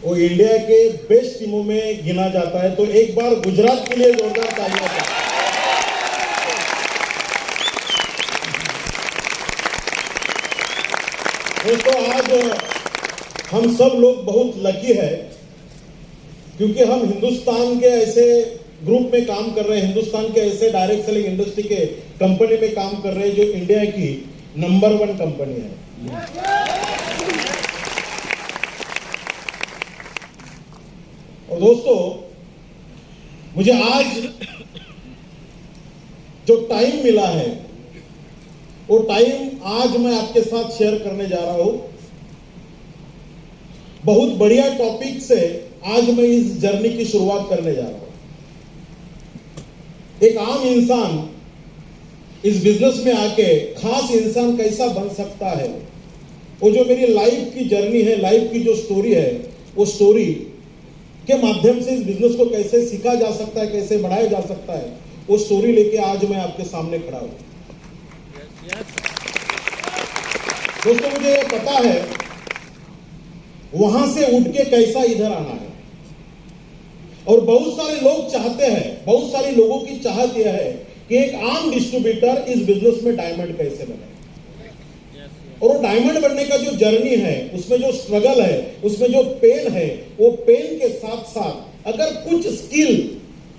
वो इंडिया के बेस्ट टीमों में गिना जाता है। तो एक बार गुजरात के लिए जोरदार तालियां था। दोस्तों, आज हम सब लोग बहुत लकी है क्योंकि हम हिंदुस्तान के ऐसे ग्रुप में काम कर रहे हैं, हिंदुस्तान के ऐसे डायरेक्ट सेलिंग इंडस्ट्री के कंपनी में काम कर रहे हैं जो इंडिया की नंबर 1 कंपनी है। और दोस्तों, मुझे आज जो टाइम मिला है वो टाइम आज मैं आपके साथ शेयर करने जा रहा हूं। बहुत बढ़िया टॉपिक से आज मैं इस जर्नी की शुरुआत करने जा रहा हूं। एक आम इंसान इस बिजनेस में आके खास इंसान कैसा बन सकता है, वो जो मेरी लाइफ की जर्नी है, लाइफ की जो स्टोरी है, वो स्टोरी के माध्यम से इस बिजनेस को कैसे सीखा जा सकता है, कैसे बढ़ाया जा सकता है, वो स्टोरी लेके आज मैं आपके सामने खड़ा हूं। दोस्तों, मुझे पता है वहां से उठ के कैसा इधर आना है, और बहुत सारे लोग चाहते हैं, बहुत सारे लोगों की चाहत यह है कि एक आम डिस्ट्रीब्यूटर इस बिजनेस में डायमंड कैसे बने। और वो डायमंड बनने का जो जर्नी है, उसमें जो स्ट्रगल है, उसमें जो पेन है, वो पेन के साथ साथ अगर कुछ स्किल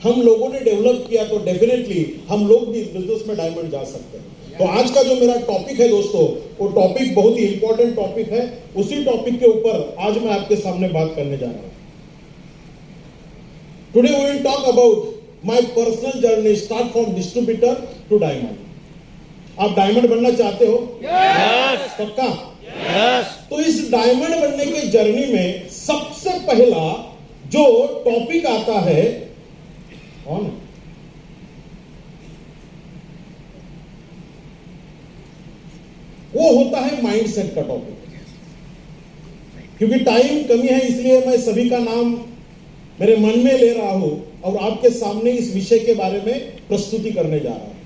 हम लोगों ने डेवलप किया तो डेफिनेटली हम लोग भी इस बिजनेस में डायमंड जा सकते हैं। तो आज का जो मेरा टॉपिक है दोस्तों, वो टॉपिक बहुत ही इंपॉर्टेंट टॉपिक है। उसी टॉपिक के ऊपर आज मैं आपके सामने बात करने जा रहा हूं। Today we will talk about my personal journey start from distributor to diamond. आप डायमंड बनना चाहते हो? यस। पक्का? यस। तो इस डायमंड बनने के जर्नी में सबसे पहला जो टॉपिक आता है, कौन है? वो होता है माइंडसेट का टॉपिक। क्योंकि टाइम कमी है, इसलिए मैं सभी का नाम मेरे मन में ले रहा हूं और आपके सामने इस विषय के बारे में प्रस्तुति करने जा रहा हूं।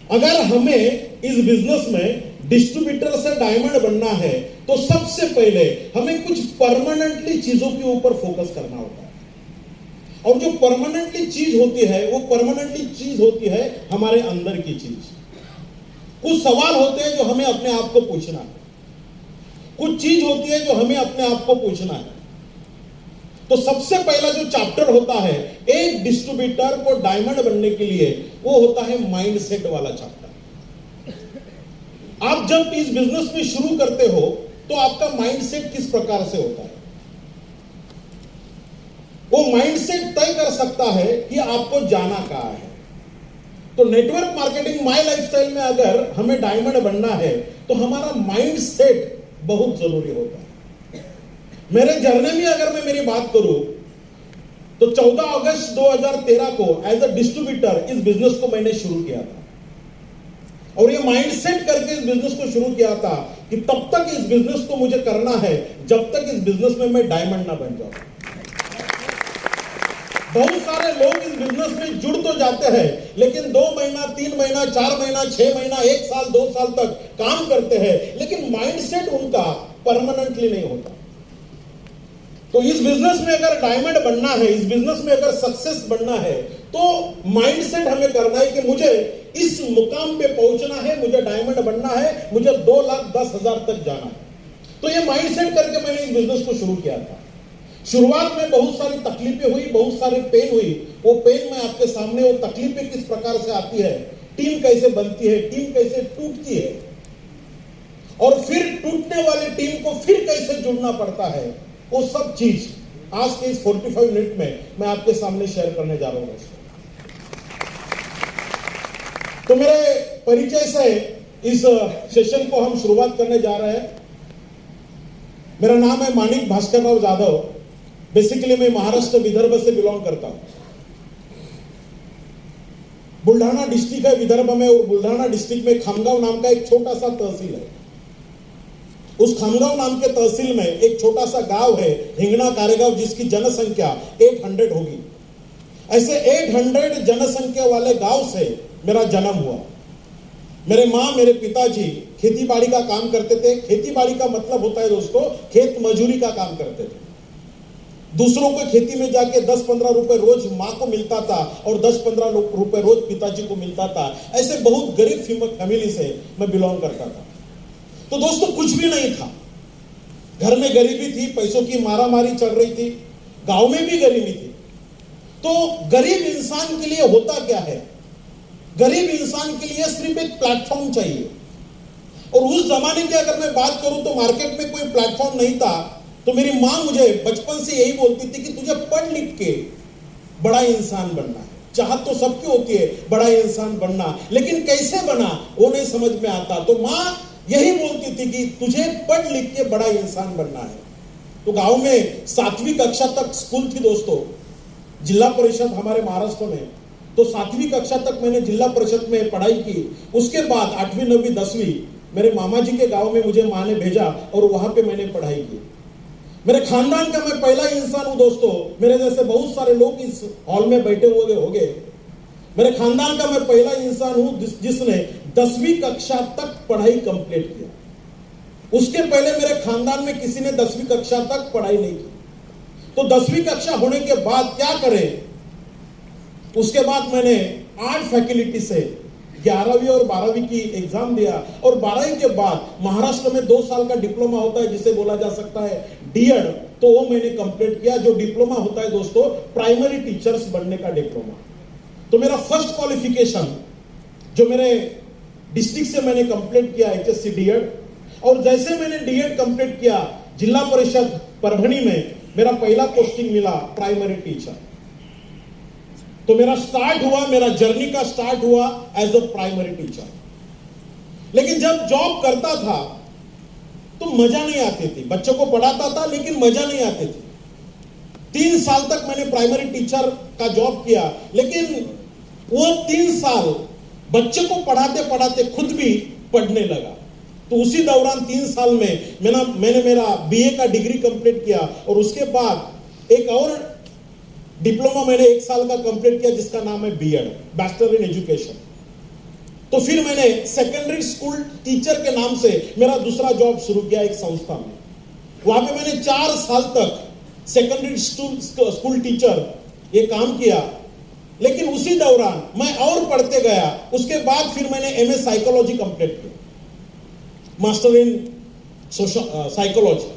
अगर हमें इस बिजनेस में डिस्ट्रीब्यूटर से डायमंड बनना है तो सबसे पहले हमें कुछ परमानेंटली चीजों के ऊपर फोकस करना होता है। और जो परमानेंटली चीज होती है, वो परमानेंटली चीज होती है हमारे अंदर की चीज। कुछ सवाल होते हैं जो हमें अपने आप को पूछना है, कुछ चीज होती है जो हमें अपने आप को पूछना है। तो सबसे पहला जो चैप्टर होता है एक डिस्ट्रीब्यूटर को डायमंड बनने के लिए, वो होता है माइंडसेट वाला चैप्टर। आप जब इस बिजनेस में शुरू करते हो तो आपका माइंडसेट किस प्रकार से होता है, वो माइंडसेट तय कर सकता है कि आपको जाना कहां है। तो नेटवर्क मार्केटिंग माय लाइफस्टाइल में अगर हमें डायमंड बनना है तो हमारा माइंडसेट बहुत जरूरी होता है। मेरे जर्नी में अगर मैं मेरी बात करूं तो 14 अगस्त 2013 को एज अ डिस्ट्रीब्यूटर इस बिजनेस को मैंने शुरू किया था। और ये माइंडसेट करके इस बिजनेस को शुरू किया था कि तब तक इस बिजनेस को मुझे करना है जब तक इस बिजनेस में मैं डायमंड ना बन जाऊं। बहुत सारे लोग इस बिजनेस में जुड़ तो जाते हैं, लेकिन 2 महीना, 3 महीना, 4 महीना, 6 महीना, 1 साल, 2 साल तक काम करते हैं, लेकिन माइंडसेट उनका परमानेंटली नहीं होता। तो इस बिजनेस में अगर डायमंड बनना है, इस बिजनेस में अगर सक्सेस बनना है, तो माइंडसेट हमें करना है कि मुझे इस मुकाम पे पहुंचना है, मुझे डायमंड बनना है, मुझे 2,10,000 तक जाना है। तो ये माइंडसेट करके मैंने इस बिजनेस को शुरू किया था। शुरुआत में बहुत सारी तकलीफें हुई, बहुत सारे पेन हुई। वो पेन में आपके सामने, वो तकलीफें किस प्रकार से आती है, टीम कैसे बनती है, टीम कैसे टूटती है, और फिर टूटने वाली टीम को फिर कैसे जुड़ना पड़ता है, वो सब चीज आज के इस 45 मिनट में मैं आपके सामने शेयर करने जा रहा हूं। तो मेरे परिचय से इस सेशन को हम शुरुआत करने जा रहे हैं। मेरा नाम है मानिक भास्कर राव जाधव। बेसिकली मैं महाराष्ट्र विदर्भ से बिलोंग करता हूं। बुल्ढाना डिस्ट्रिक्ट है विदर्भ में, और बुल्ढाना डिस्ट्रिक्ट में खामगांव नाम का एक छोटा सा तहसील है। उस खामगांव नाम के तहसील में एक छोटा सा गांव है हिंगना कारेगांव, जिसकी जनसंख्या 800 होगी। ऐसे 800 जनसंख्या वाले गांव से मेरा जन्म हुआ। मेरे माँ, मेरे पिताजी खेती बाड़ी का काम करते थे। खेती बाड़ी का मतलब होता है दोस्तों, खेत मजूरी का काम करते थे। दूसरों को खेती में जाके 10-15 रुपए रोज माँ को मिलता था और 10-15 रुपए रोज पिताजी को मिलता था। ऐसे बहुत गरीब फैमिली से मैं बिलोंग करता था। तो दोस्तों कुछ भी नहीं था, घर में गरीबी थी, पैसों की मारामारी चल रही थी, गांव में भी गरीबी थी। तो गरीब इंसान के लिए होता क्या है? गरीब इंसान के लिए सिर्फ एक प्लेटफॉर्म चाहिए। और उस जमाने की अगर मैं बात करूं तो मार्केट में कोई प्लेटफॉर्म नहीं था। तो मेरी मां मुझे बचपन से यही बोलती थी कि तुझे पढ़ लिख के बड़ा इंसान बनना है। चाहत तो सबकी होती है बड़ा इंसान बनना, लेकिन कैसे बना वो नहीं समझ में आता। तो मां यही बोलती थी कि तुझे पढ़ लिख के बड़ा इंसान बनना है। तो गांव में 7वीं कक्षा तक स्कूल थी दोस्तों, जिला परिषद हमारे महाराष्ट्र में। तो 7वीं कक्षा तक मैंने जिला परिषद में पढ़ाई की। उसके बाद 8वीं 9वीं 10वीं मेरे मामा जी के गांव में मुझे मां ने भेजा और वहां पे मैंने पढ़ाई की। मेरे खानदान का मैं पहला इंसान हूं दोस्तों। मेरे जैसे बहुत सारे लोग इस हॉल में बैठे हुए होंगे। मेरे खानदान का मैं पहला इंसान हूं जिसने 10वीं कक्षा तक पढ़ाई कंप्लीट किया। उसके पहले मेरे खानदान में किसी ने 10वीं कक्षा तक पढ़ाई नहीं की। तो 10वीं कक्षा होने के बाद क्या करें? उसके बाद मैंने आर्ट फैकल्टी से 11वीं और 12वीं की एग्जाम दिया और 12वीं के बाद महाराष्ट्र में 2 साल का डिप्लोमा होता है जिसे बोला जा सकता है डीएड। तो वो मैंने कंप्लीट किया। जो डिप्लोमा होता है दोस्तों प्राइमरी टीचर्स बनने का डिप्लोमा। तो मेरा फर्स्ट क्वालिफिकेशन जो मेरे डिस्ट्रिक्ट से मैंने कंप्लीट किया HSC डीएड। और जैसे मैंने डीएड कंप्लीट किया जिला परिषद परभणी में मेरा पहला पोस्टिंग मिला प्राइमरी टीचर। तो मेरा स्टार्ट हुआ, मेरा जर्नी का स्टार्ट हुआ एज अ प्राइमरी टीचर। लेकिन जब जॉब करता था तो मजा नहीं आती थी। बच्चों को पढ़ाता था लेकिन मजा नहीं आती थी। 3 साल तक मैंने प्राइमरी टीचर का जॉब किया, लेकिन वो 3 साल बच्चे को पढ़ाते पढ़ाते खुद भी पढ़ने लगा। तो उसी दौरान 3 साल में मैंने मेरा BA का डिग्री कंप्लीट किया और उसके बाद एक और डिप्लोमा मैंने 1 साल का कंप्लीट किया जिसका नाम है BEd, बैचलर इन एजुकेशन। तो फिर मैंने सेकेंडरी स्कूल टीचर के नाम से मेरा दूसरा जॉब शुरू किया एक संस्था में। वहां पे मैंने 4 साल तक सेकेंडरी स्कूल टीचर ये काम किया। लेकिन उसी दौरान मैं और पढ़ते गया। उसके बाद फिर मैंने MA साइकोलॉजी कंप्लीट किया, मास्टर इन साइकोलॉजी।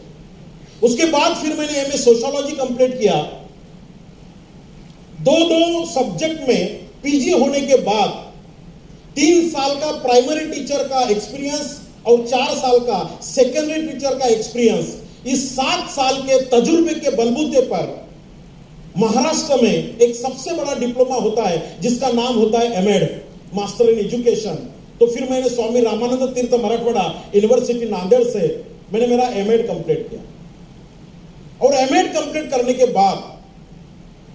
उसके बाद फिर मैंने MA सोशियोलॉजी कंप्लीट किया। 2 सब्जेक्ट में PG होने के बाद 3 साल का प्राइमरी टीचर का एक्सपीरियंस और 4 साल का सेकेंडरी टीचर का एक्सपीरियंस, इस 7 साल के तजुर्बे के बलबूते पर महाराष्ट्र में एक सबसे बड़ा डिप्लोमा होता है जिसका नाम होता है MEd, मास्टर इन एजुकेशन। तो फिर मैंने स्वामी रामानंद तीर्थ मराठवाड़ा यूनिवर्सिटी नांदेड़ से मैंने मेरा MEd कंप्लीट किया। और MEd कंप्लीट करने के बाद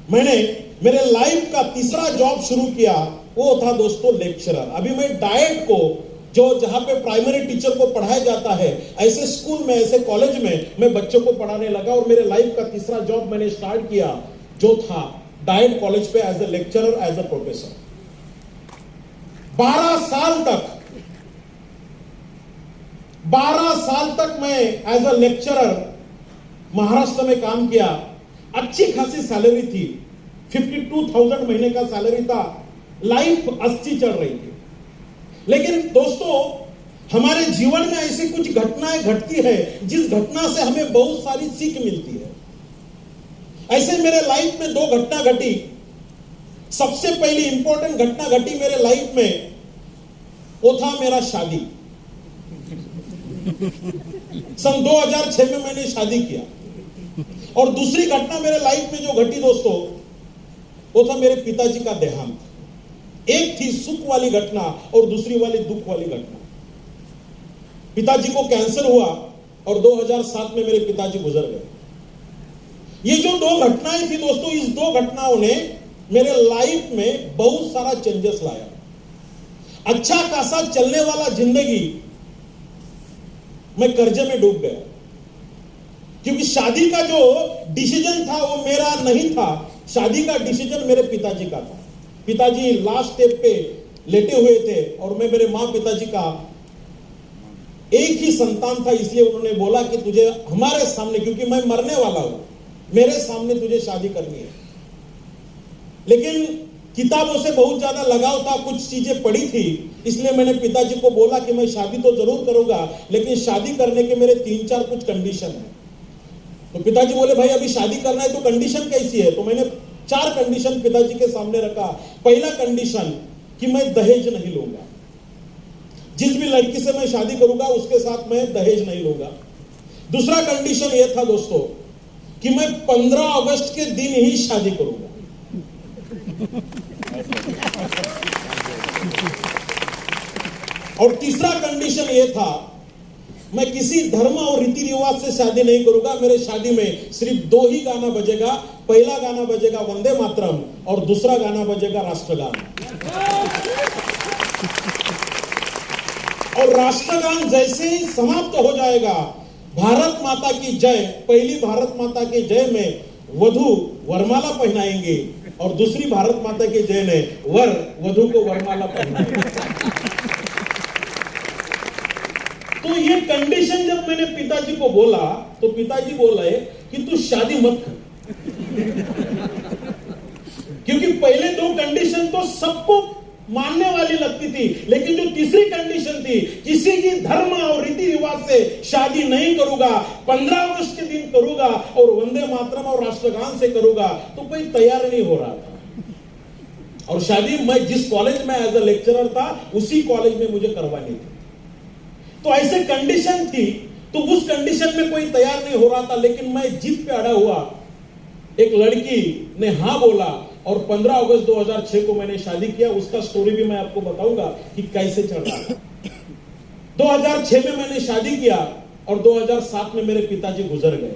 मैंने मेरे लाइफ का तीसरा जॉब शुरू किया, वो था दोस्तों लेक्चरर। अभी मैं डाइट को जहां पे प्राइमरी टीचर को पढ़ाया जाता है ऐसे स्कूल में, ऐसे कॉलेज में मैं बच्चों को पढ़ाने लगा। और मेरे लाइफ का तीसरा जॉब मैंने स्टार्ट किया जो था डाइट कॉलेज पे as a lecturer, as a professor. 12 साल तक मैं एज ए लेक्चरर महाराष्ट्र में काम किया। अच्छी खासी सैलरी थी, 52,000 महीने का सैलरी था। लाइफ अच्छी चल रही थी। लेकिन दोस्तों हमारे जीवन में ऐसी कुछ घटनाएं घटती है जिस घटना से हमें बहुत सारी सीख मिलती है। ऐसे मेरे लाइफ में 2 घटना घटी। सबसे पहली इंपॉर्टेंट घटना घटी मेरे लाइफ में, वो था मेरा शादी। सन 2006 में मैंने शादी किया। और दूसरी घटना मेरे लाइफ में जो घटी दोस्तों, वो था मेरे पिताजी का देहांत। एक थी सुख वाली घटना और दूसरी वाली दुख वाली घटना। पिताजी को कैंसर हुआ और 2007 में मेरे पिताजी गुजर गए। ये जो 2 घटनाएं थी दोस्तों, इस 2 घटनाओं ने मेरे लाइफ में बहुत सारा चेंजेस लाया। अच्छा खासा चलने वाला जिंदगी मैं कर्जे में डूब गया, क्योंकि शादी का जो डिसीजन था वो मेरा नहीं था। शादी का डिसीजन मेरे पिताजी का था। पिताजी लास्ट स्टेप पे लेटे हुए थे और मैं मेरे मां पिताजी का एक ही संतान था, इसलिए उन्होंने बोला कि तुझे हमारे सामने, क्योंकि मैं मरने वाला हूं, मेरे सामने तुझे शादी करनी है। लेकिन किताबों से बहुत ज्यादा लगाव था, कुछ चीजें पढ़ी थी, इसलिए मैंने पिताजी को बोला कि मैं शादी तो जरूर करूंगा, लेकिन शादी करने के मेरे 3-4 कुछ कंडीशन है। तो पिताजी बोले भाई अभी शादी करना है तो कंडीशन कैसी है? तो मैंने 4 कंडीशन पिताजी के सामने रखा। पहला कंडीशन कि मैं दहेज नहीं लूंगा, जिस भी लड़की से मैं शादी करूंगा उसके साथ मैं दहेज नहीं लूंगा। दूसरा कंडीशन यह था दोस्तों कि मैं 15 अगस्त के दिन ही शादी करूंगा। और तीसरा कंडीशन यह था, मैं किसी धर्म और रीति रिवाज से शादी नहीं करूंगा। मेरे शादी में सिर्फ 2 ही गाना बजेगा। पहला गाना बजेगा वंदे मातरम और दूसरा गाना बजेगा राष्ट्रगान। और राष्ट्रगान जैसे ही समाप्त हो जाएगा, भारत माता की जय, पहली भारत माता की जय में वधू वरमाला पहनाएंगे और दूसरी भारत माता की जय ने वर वधू को वरमाला पहनाएंगे। तो ये कंडीशन जब मैंने पिताजी को बोला तो पिताजी बोले कि तू शादी मत कर, क्योंकि पहले 2 कंडीशन तो सबको मानने वाली लगती थी, लेकिन जो तीसरी कंडीशन थी, किसी की धर्म और रीति रिवाज से शादी नहीं करूंगा, 15 अगस्त के दिन करूंगा और वंदे मातरम और राष्ट्रगान से करूंगा, तो कोई तैयार नहीं हो रहा था। और शादी मैं जिस कॉलेज में एज अ लेक्चरर था उसी कॉलेज में मुझे करवानी थी। तो ऐसे कंडीशन थी, तो उस कंडीशन में कोई तैयार नहीं हो रहा था, लेकिन मैं जिद पे अड़ा हुआ। एक लड़की ने हाँ बोला और 15 अगस्त 2006 को मैंने शादी किया। उसका स्टोरी भी मैं आपको बताऊंगा कि कैसे चल रहा था। 2006 में मैंने शादी किया और 2007 में मेरे पिताजी गुजर गए।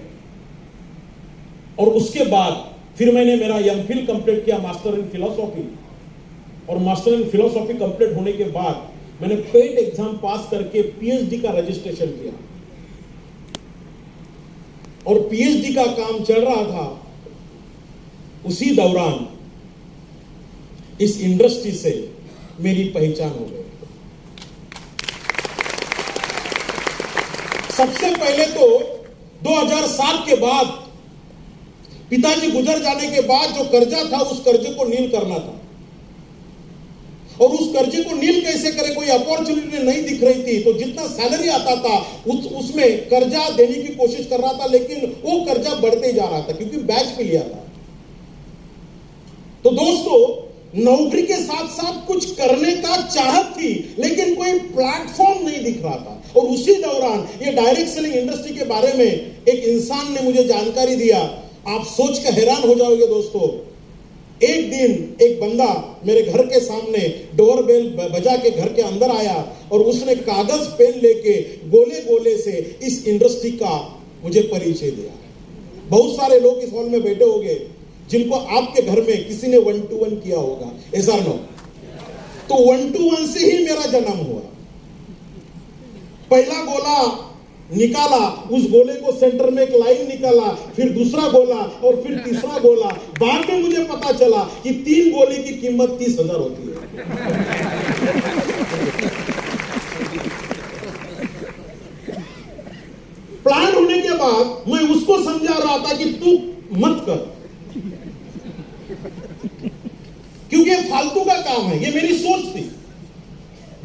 और उसके बाद फिर मैंने मेरा एमफिल कंप्लीट किया, मास्टर इन फिलोसॉफी। और मास्टर इन फिलोसॉफी कंप्लीट होने के बाद मैंने पेट एग्जाम पास करके पीएचडी का रजिस्ट्रेशन किया। और पीएचडी का काम चल रहा था, उसी दौरान इस इंडस्ट्री से मेरी पहचान हो गई। सबसे पहले तो 2007 के बाद, पिताजी गुजर जाने के बाद जो कर्जा था उस कर्जे को नील करना था। और उस कर्जे को नील कैसे करे, कोई अपॉर्चुनिटी नहीं दिख रही थी। तो जितना सैलरी आता था उसमें कर्जा देने की कोशिश कर रहा था, लेकिन वो कर्जा बढ़ते जा रहा था क्योंकि बैच पे लिया था। तो दोस्तों, नौकरी के साथ साथ कुछ करने का चाहत थी, लेकिन कोई प्लेटफॉर्म नहीं दिख रहा था। और उसी दौरान ये डायरेक्ट सेलिंग इंडस्ट्री के बारे में एक इंसान ने मुझे जानकारी दिया। आप सोच कर हैरान हो जाओगे दोस्तों। एक दिन एक बंदा मेरे घर के सामने डोरबेल बजा के घर के अंदर आया और उसने कागज पेन लेके गोले गोले से इस इंडस्ट्री का मुझे परिचय दिया। बहुत सारे लोग इस हॉल में बैठे होंगे जिनको आपके घर में किसी ने 1-to-1 किया होगा, ऐसा नो? तो 1-to-1 से ही मेरा जन्म हुआ। पहला गोला निकाला, उस गोले को सेंटर में एक लाइन निकाला, फिर दूसरा गोला और फिर तीसरा गोला। बाद में मुझे पता चला कि 3 गोले की कीमत 30,000 होती है। प्लान होने के बाद मैं उसको समझा रहा था कि तू मत कर, क्योंकि ये फालतू का काम है। ये मेरी सोच थी,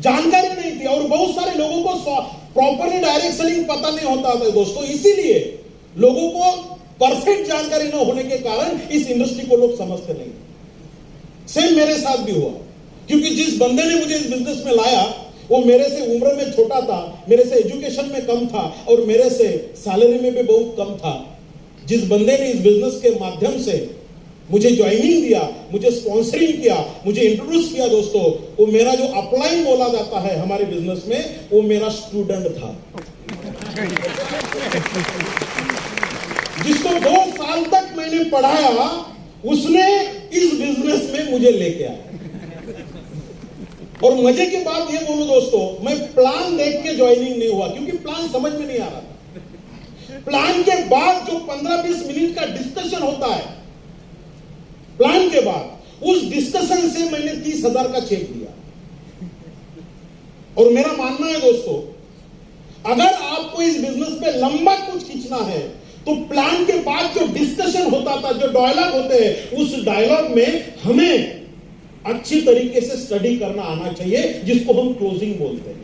जानकारी नहीं थी। और बहुत सारे लोगों को प्रॉपरली डायरेक्ट सेलिंग पता नहीं होता था दोस्तों। इसीलिए लोगों को परफेक्ट जानकारी न होने के कारण इस इंडस्ट्री को लोग समझते नहीं। सेम मेरे साथ भी हुआ, क्योंकि जिस बंदे ने मुझे इस बिजनेस में लाया वो मेरे से उम्र में छोटा था, मेरे से एजुकेशन में कम था और मेरे से सैलरी में भी बहुत कम था। जिस बंदे ने इस बिजनेस के माध्यम से मुझे ज्वाइनिंग दिया, मुझे स्पॉन्सरिंग किया, मुझे इंट्रोड्यूस किया दोस्तों, वो मेरा जो अपलाइन बोला जाता है हमारे बिजनेस में, वो मेरा स्टूडेंट था, जिसको 2 साल तक मैंने पढ़ाया, उसने इस बिजनेस में मुझे लेके आया। और मजे की बात ये बोलूं दोस्तों, मैं प्लान देख के ज्वाइनिंग नहीं हुआ, क्योंकि प्लान समझ में नहीं आ रहा था। प्लान के बाद जो 15-20 मिनट का डिस्कशन होता है, प्लान के बाद उस डिस्कशन से मैंने 30,000 का चेक दिया। और मेरा मानना है दोस्तों, अगर आपको इस बिजनेस में लंबा कुछ खींचना है तो प्लान के बाद जो डिस्कशन होता था, जो डायलॉग होते हैं, उस डायलॉग में हमें अच्छी तरीके से स्टडी करना आना चाहिए, जिसको हम क्लोजिंग बोलते हैं।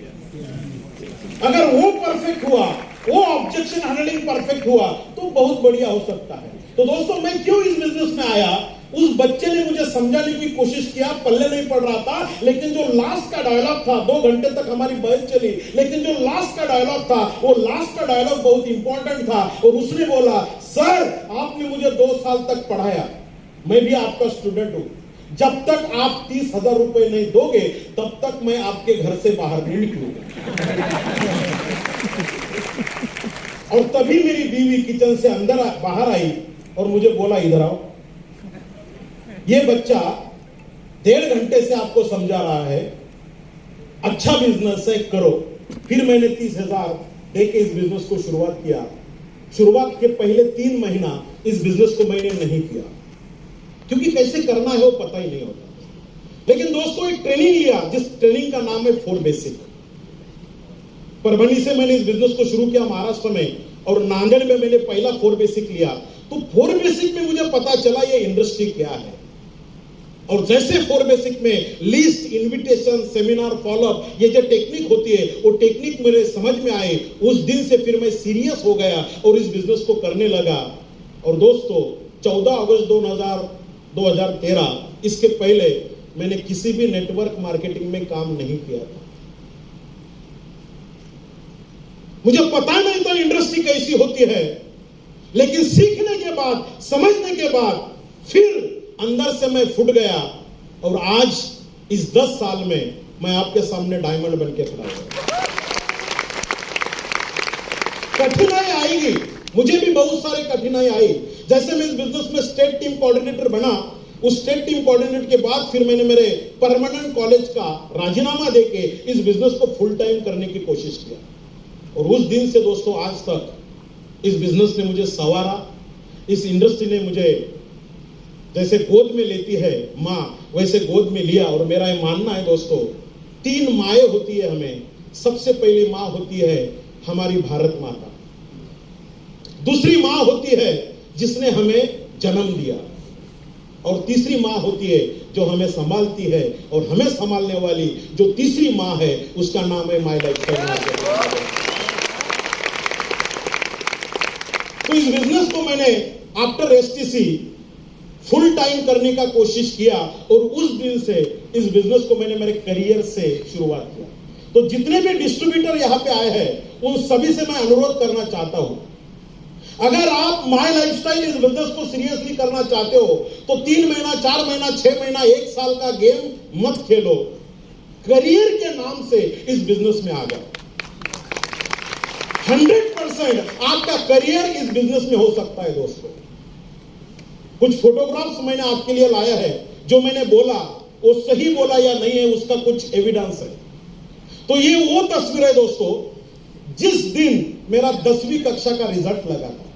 अगर वो परफेक्ट हुआ, वो ऑब्जेक्शन हैंडलिंग परफेक्ट हुआ, तो बहुत बढ़िया हो सकता है। तो दोस्तों, मैं क्यों इस बिजनेस में आया, उस बच्चे ने मुझे समझाने की कोशिश किया, पल्ले नहीं पड़ रहा था, लेकिन जो लास्ट का डायलॉग था, 2 घंटे तक हमारी बहस चली, लेकिन जो लास्ट का डायलॉग था, वो लास्ट का डायलॉग बहुत इंपॉर्टेंट था। और उसने बोला, सर आपने मुझे 2 साल तक पढ़ाया, मैं भी आपका स्टूडेंट हूं, जब तक आप 30,000 रुपए नहीं दोगे तब तक मैं आपके घर से बाहर नहीं निकलूंगा। और तभी मेरी बीवी किचन से बाहर आई और मुझे बोला, इधर आओ, ये बच्चा 1.5 घंटे से आपको समझा रहा है, अच्छा बिजनेस है, करो। फिर मैंने 30,000 देके इस बिजनेस को शुरुआत किया। शुरुआत के पहले 3 महीना इस बिजनेस को मैंने नहीं किया, क्योंकि कैसे करना है वो पता ही नहीं होता। लेकिन दोस्तों, एक ट्रेनिंग लिया, जिस ट्रेनिंग का नाम है 4 बेसिक। परभणी से मैंने इस बिजनेस को शुरू किया, महाराष्ट्र में, और नांदेड़ में मैंने पहला 4 बेसिक लिया। तो 4 बेसिक में मुझे पता चला ये इंडस्ट्री क्या है। और जैसे 4 बेसिक में लिस्ट, इनविटेशन, सेमिनार, फॉलोअप, ये जो टेक्निक होती है, वो टेक्निक मेरे समझ में आए। उस दिन से फिर मैं सीरियस हो गया और इस बिजनेस को करने लगा। और दोस्तों, 14 अगस्त 2013, इसके पहले मैंने किसी भी नेटवर्क मार्केटिंग में काम नहीं किया था। मुझे पता नहीं था इंडस्ट्री कैसी होती है, लेकिन सीखने के बाद, समझने के बाद, फिर अंदर से मैं फूट गया। और आज इस 10 साल में मैं आपके सामने डायमंड बन के खड़ा हूं। कठिनाई आएगी, मुझे भी बहुत सारी कठिनाई आई। जैसे मैं इस बिजनेस में स्टेट टीम कोऑर्डिनेटर बना, उस स्टेट टीम कोऑर्डिनेटर के बाद फिर मैंने मेरे परमानेंट कॉलेज का राजीनामा देके इस बिजनेस को फुल टाइम करने की कोशिश किया। और उस दिन से दोस्तों आज तक इस बिजनेस ने मुझे संवारा। इस इंडस्ट्री ने मुझे जैसे गोद में लेती है माँ, वैसे गोद में लिया। और मेरा ये मानना है दोस्तों, 3 माएँ होती है हमें। सबसे पहली माँ होती है हमारी भारत माता, दूसरी माँ होती है जिसने हमें जन्म दिया, और तीसरी माँ होती है जो हमें संभालती है। और हमें संभालने वाली जो तीसरी माँ है, उसका नाम है माय लाइफस्टाइल मार्केटिंग। तो इस बिजनेस को मैंने आफ्टर एसटीसी फुल टाइम करने का कोशिश किया, और उस दिन से इस बिजनेस को मैंने मेरे करियर से शुरुआत किया। तो जितने भी डिस्ट्रीब्यूटर यहां पे आए हैं, उन सभी से मैं अनुरोध करना चाहता हूं, अगर आप माय लाइफस्टाइल इस बिजनेस को सीरियसली करना चाहते हो, तो 3 महीना, 4 महीना, 6 महीना, 1 साल का गेम मत खेलो। करियर के नाम से इस बिजनेस में आ जाओ। 100% आपका करियर इस बिजनेस में हो सकता है दोस्तों। कुछ फोटोग्राफ्स मैंने आपके लिए लाया है। जो मैंने बोला वो सही बोला या नहीं है, उसका कुछ एविडेंस है। तो ये वो तस्वीर है दोस्तों, जिस दिन मेरा 10वीं कक्षा का रिजल्ट लगा था,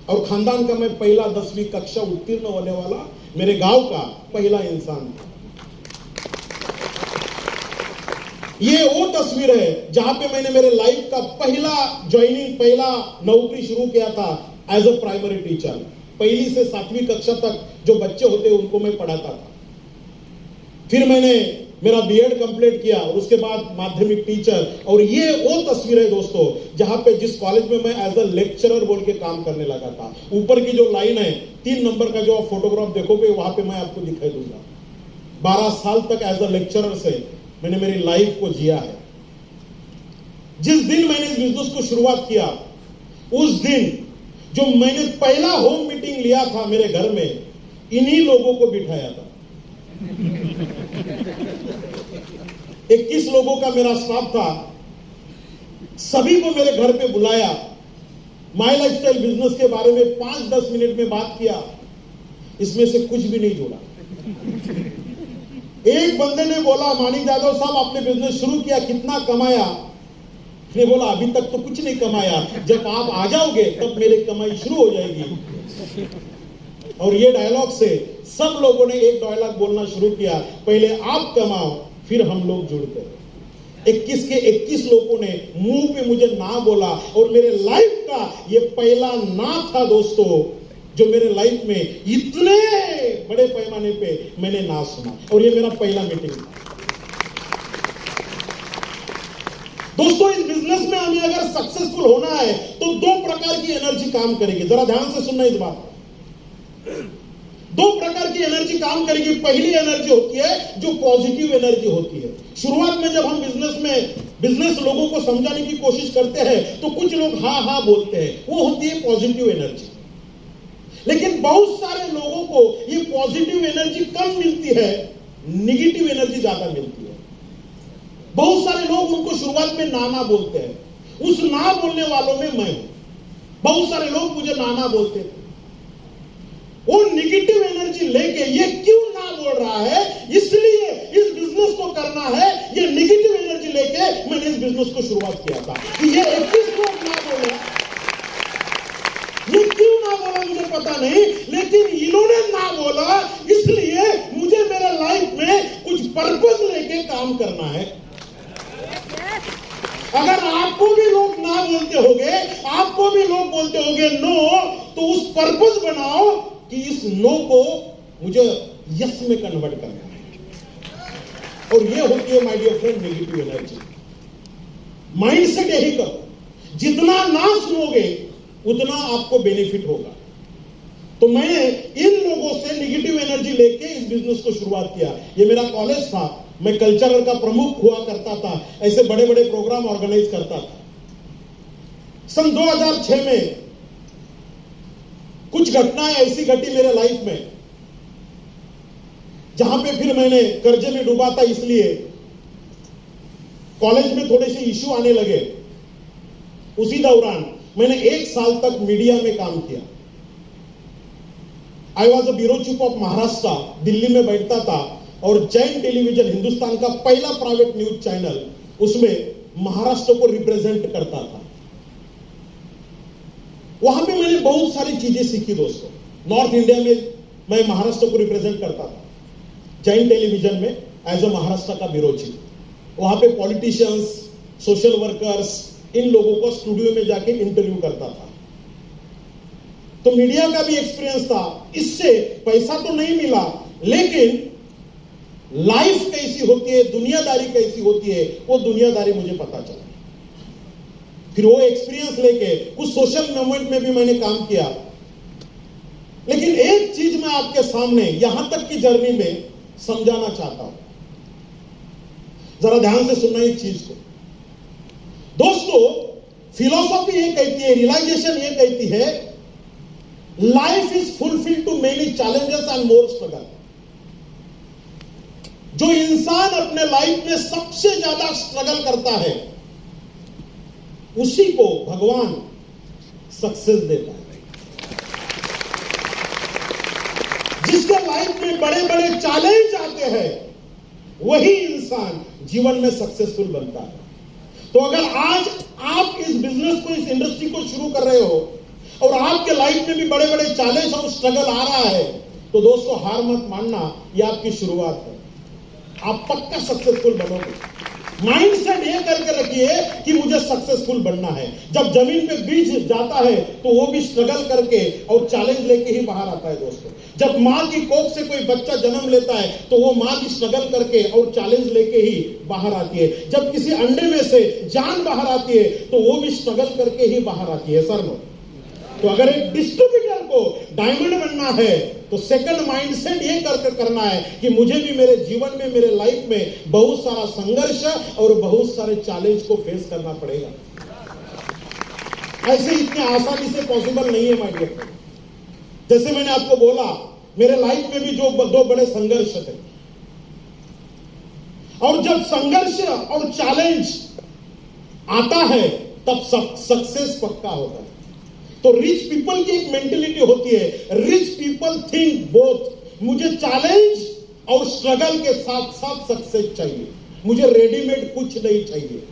और खानदान का मैं पहला 10वीं कक्षा उत्तीर्ण होने वाला मेरे गांव का पहला इंसान था। ये वो तस्वीर है जहां पे मैंने मेरे लाइफ का पहला ज्वाइनिंग, पहला नौकरी शुरू किया था एज अ प्राइमरी टीचर। 1ली से 7वीं कक्षा तक जो बच्चे होते उनको मैं पढ़ाता था। फिर मैंने मेरा बीएड कंप्लीट किया, और उसके बाद माध्यमिक टीचर। और ये वो तस्वीर है दोस्तों, जहां पे जिस कॉलेज में मैं एज अ लेक्चरर बोल के काम करने लगा था। ऊपर की जो लाइन है, 3 नंबर का जो आप फोटोग्राफ देखोगे, वहां पे मैं आपको दिखाई दूंगा। 12 साल तक एज अ लेक्चरर से मैंने मेरी लाइफ को जिया है। जिस दिन मैंने इस बिजनेस को शुरुआत किया, उस दिन जो मैंने पहला होम मीटिंग लिया था मेरे घर में, इन्हीं लोगों को बिठाया था। 21 लोगों का मेरा स्टाफ था। सभी को मेरे घर पे बुलाया, माय लाइफस्टाइल बिजनेस के बारे में 5-10 मिनट में बात किया। इसमें से कुछ भी नहीं जोड़ा। एक बंदे ने बोला, मानिक यादव साहब आपने बिजनेस शुरू किया, कितना कमाया? ने बोला अभी तक तो कुछ नहीं कमाया, जब आप आ जाओगे तब मेरी कमाई शुरू हो जाएगी। और ये डायलॉग से सब लोगों ने एक डायलॉग बोलना शुरू किया, पहले आप कमाओ फिर हम लोग जुड़ते। 21 के 21 लोगों ने मुंह पे मुझे ना बोला, और मेरे लाइफ का ये पहला ना था दोस्तों, जो मेरे लाइफ में इतने बड़े पैमाने पे मैंने ना सुना, और ये मेरा पहला मीटिंग था। दोस्तों, इस बिजनेस में हमें अगर सक्सेसफुल होना है तो दो प्रकार की एनर्जी काम करेगी। जरा ध्यान से सुनना इस बात। दो प्रकार की एनर्जी काम करेगी। पहली एनर्जी होती है जो पॉजिटिव एनर्जी होती है। शुरुआत में जब हम बिजनेस लोगों को समझाने की कोशिश करते हैं तो कुछ लोग हाँ हाँ बोलते हैं, वो होती है पॉजिटिव एनर्जी। लेकिन बहुत सारे लोगों को ये पॉजिटिव एनर्जी कम मिलती है, निगेटिव एनर्जी ज्यादा मिलती है। बहुत सारे लोग उनको शुरुआत में नाना बोलते हैं, उस ना बोलने वालों में मैं हूं। बहुत सारे लोग मुझे नाना बोलते थे, वो निगेटिव एनर्जी लेके ये क्यों ना बोल रहा है, इसलिए इस बिजनेस को करना है, ये निगेटिव एनर्जी लेके मैंने इस बिजनेस को शुरुआत किया था कि ये 21 लोग ना बोले, ये क्यों ना बोला मुझे पता नहीं, लेकिन इन्होंने ना बोला, इसलिए मुझे मेरे लाइफ में कुछ पर्पस लेके काम करना है। अगर आपको भी लोग ना बोलते होंगे, आपको भी लोग बोलते होंगे नो, तो उस पर्पस बनाओ कि इस नो को मुझे यस में कन्वर्ट करना है। और ये होती है my dear friend negative energy. Mindset यही करो, जितना ना सुनोगे उतना आपको बेनिफिट होगा। तो मैंने इन लोगों से नेगेटिव एनर्जी लेके इस बिजनेस को शुरुआत किया। ये मेरा कॉलेज था, मैं कल्चरल का प्रमुख हुआ करता था, ऐसे बड़े बड़े प्रोग्राम ऑर्गेनाइज करता था। सन 2006 में कुछ घटनाएं ऐसी घटी मेरे लाइफ में, जहां पे फिर मैंने कर्जे में डूबा था, इसलिए कॉलेज में थोड़े से इश्यू आने लगे। उसी दौरान मैंने 1 साल तक मीडिया में काम किया। I was a bureau chief of Maharashtra, Delhi में बैठता था, और जैन टेलीविजन, हिंदुस्तान का पहला प्राइवेट न्यूज चैनल, उसमें महाराष्ट्र को रिप्रेजेंट करता था। वहां पे मैंने बहुत सारी चीजें सीखी दोस्तों। नॉर्थ इंडिया में मैं महाराष्ट्र को रिप्रेजेंट करता था, जैन टेलीविजन में एज अ महाराष्ट्र का ब्यूरो चीफ। वहां पे पॉलिटिशियंस, सोशल वर्कर्स, इन लोगों को स्टूडियो में जाके इंटरव्यू करता था। तो मीडिया का भी एक्सपीरियंस था। इससे पैसा तो नहीं मिला, लेकिन लाइफ कैसी होती है, दुनियादारी कैसी होती है, वो दुनियादारी मुझे पता चला। फिर वो एक्सपीरियंस लेके कुछ सोशल मूवमेंट में भी मैंने काम किया। लेकिन एक चीज मैं आपके सामने यहां तक की जर्नी में समझाना चाहता हूं, जरा ध्यान से सुनना इस चीज को। दोस्तों, फिलॉसफी ये कहती है, रियलाइजेशन ये कहती है, life is fulfilled to many challenges and more struggle. जो इंसान अपने लाइफ में सबसे ज्यादा स्ट्रगल करता है, उसी को भगवान सक्सेस देता है। जिसके लाइफ में बड़े बड़े चैलेंज आते हैं, वही इंसान जीवन में सक्सेसफुल बनता है। तो अगर आज आप इस बिजनेस को, इस इंडस्ट्री को शुरू कर रहे हो, और आपके लाइफ में भी बड़े बड़े चैलेंज और स्ट्रगल आ रहा है, तो दोस्तों हार मत मानना, यह आपकी शुरुआत है। आप पक्का सक्सेसफुल बनोगे। माइंडसेट ये करके रखिए कि मुझे सक्सेसफुल बनना है। जब जमीन पे बीज जाता है तो वो भी स्ट्रगल करके और चैलेंज लेके ही बाहर आता है दोस्तों। जब मां की कोख से कोई बच्चा जन्म लेता है तो वो मां भी स्ट्रगल करके और चैलेंज लेके ही बाहर आती है। जब किसी अंडे में से जान बाहर आती है तो वो भी स्ट्रगल करके ही बाहर आती है। सर नो, तो अगर एक डिस्ट्रीब्यूटर को डायमंड बनना है तो सेकंड माइंडसेट ये करना है कि मुझे भी मेरे जीवन में, मेरे लाइफ में बहुत सारा संघर्ष और बहुत सारे चैलेंज को फेस करना पड़ेगा। ऐसे इतने आसानी से पॉसिबल नहीं है माय डियर फ्रेंड। जैसे मैंने आपको बोला, मेरे लाइफ में भी जो 2 बड़े संघर्ष थे, और जब संघर्ष और चैलेंज आता है तब सक्सेस पक्का होता है। तो रिच पीपल की एक मेंटेलिटी होती है, रिच पीपल थिंक बोथ। मुझे चैलेंज और स्ट्रगल के साथ साथ सक्सेस चाहिए। मुझे रेडीमेड कुछ नहीं चाहिए,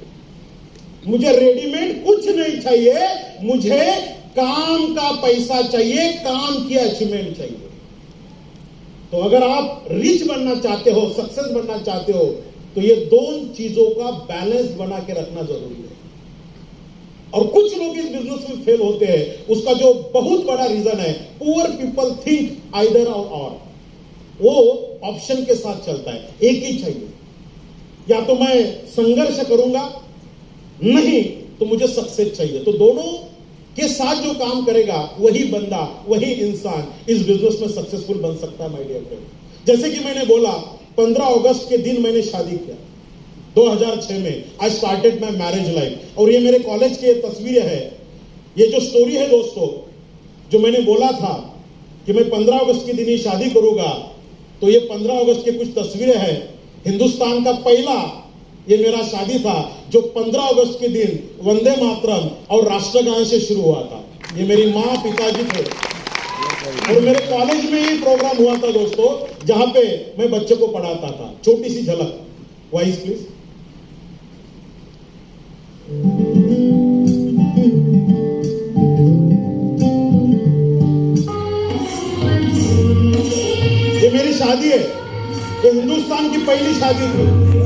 मुझे रेडीमेड कुछ नहीं चाहिए, मुझे काम का पैसा चाहिए, काम की अचीवमेंट चाहिए। तो अगर आप रिच बनना चाहते हो, सक्सेस बनना चाहते हो, तो तो ये दोनों चीजों का बैलेंस बना के रखना जरूरी है। और कुछ लोग इस बिजनेस में फेल होते हैं, उसका जो बहुत बड़ा रीजन है, पुअर पीपल थिंक आइदर और वो ऑप्शन के साथ चलता है, एक ही चाहिए, या तो मैं संघर्ष करूंगा, नहीं तो मुझे सक्सेस चाहिए। तो दोनों के साथ जो काम करेगा वही बंदा, वही इंसान इस बिजनेस में सक्सेसफुल बन सकता है माय डियर फ्रेंड। जैसे कि मैंने बोला 15 अगस्त के दिन मैंने शादी किया 2006 में। I started my marriage life. और ये मेरे कॉलेज की तस्वीरें है। ये जो स्टोरी है दोस्तों, जो मैंने बोला था कि मैं 15 अगस्त के दिन ही शादी करूंगा, तो ये 15 अगस्त की कुछ तस्वीरें हैं। हिंदुस्तान का पहला ये मेरा शादी था, जो 15 अगस्त के दिन वंदे मातरम और राष्ट्रगान से शुरू हुआ था। ये मेरी माँ पिताजी थे, और मेरे कॉलेज में ही प्रोग्राम हुआ था दोस्तों, जहां पे मैं बच्चे को पढ़ाता था। छोटी सी झलक, वॉइस प्लीज। ये मेरी शादी है, ये हिंदुस्तान की पहली शादी थी।